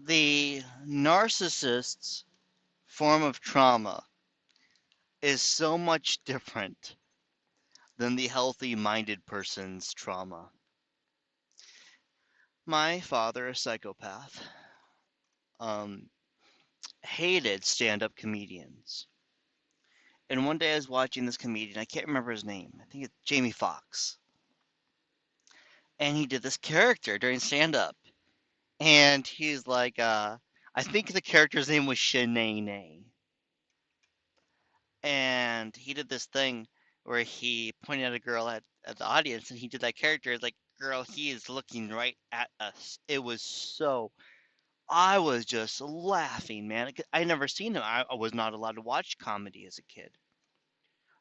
The narcissist's form of trauma is so much different than the healthy-minded person's trauma. My father, a psychopath, um, hated stand-up comedians. And one day I was watching this comedian, I can't remember his name. I think it's Jamie Foxx. And he did this character during stand-up. And he's like, I think the character's name was Shanae. And he did this thing where he pointed at a girl at the audience, and he did that character. It's like, girl, he is looking right at us. It was so. I was just laughing, man. I never seen him. I was not allowed to watch comedy as a kid.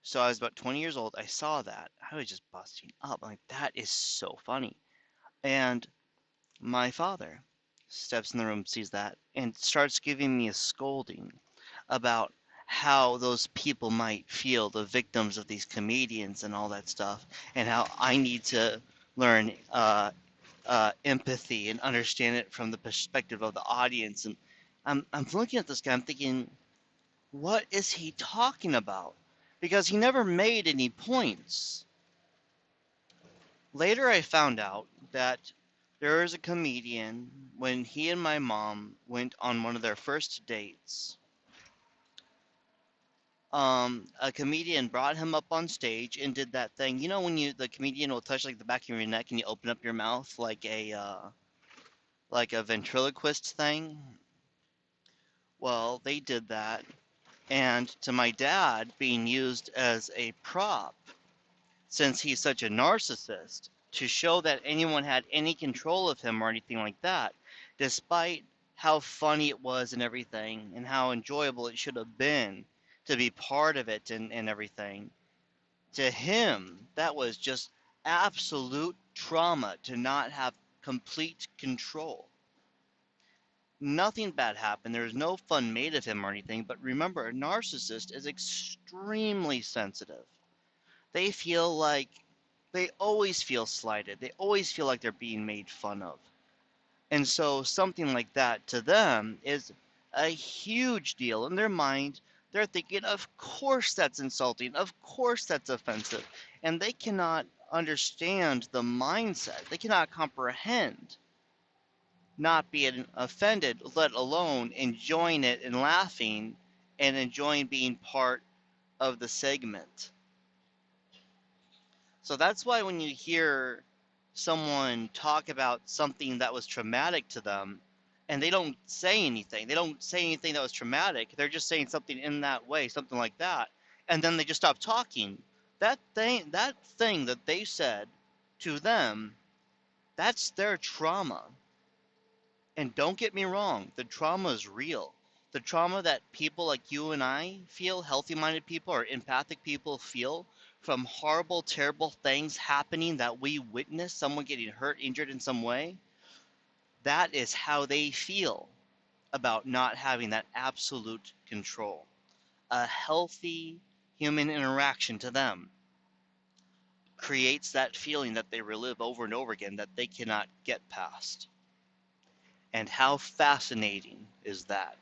So I was about 20 years old. I saw that. I was just busting up. I'm like, that is so funny. And my father steps in the room, sees that, and starts giving me a scolding about how those people might feel, the victims of these comedians and all that stuff, and how I need to learn empathy and understand it from the perspective of the audience. And I'm looking at this guy, I'm thinking, what is he talking about? Because he never made any points. Later, I found out that there was a comedian when he and my mom went on one of their first dates. A comedian brought him up on stage and did that thing. You know when the comedian will touch like the back of your neck and you open up your mouth like a ventriloquist thing? Well, they did that, and to my dad being used as a prop, since he's such a narcissist, to show that anyone had any control of him or anything like that, despite how funny it was and everything, and how enjoyable it should have been to be part of it and everything. To him, that was just absolute trauma to not have complete control. Nothing bad happened. There was no fun made of him or anything, but remember, a narcissist is extremely sensitive. They feel like they always feel slighted. They always feel like they're being made fun of. And so something like that to them is a huge deal. In their mind, they're thinking, of course that's insulting. Of course that's offensive. And they cannot understand the mindset. They cannot comprehend not being offended, let alone enjoying it and laughing and enjoying being part of the segment. So that's why when you hear someone talk about something that was traumatic to them and they don't say anything that was traumatic, they're just saying something in that way, something like that, and then they just stop talking. That thing that they said to them, that's their trauma. And don't get me wrong, the trauma is real. The trauma that people like you and I feel, healthy minded people or empathic people feel from horrible, terrible things happening that we witness, someone getting hurt, injured in some way, that is how they feel about not having that absolute control. A healthy human interaction to them creates that feeling that they relive over and over again that they cannot get past. And how fascinating is that?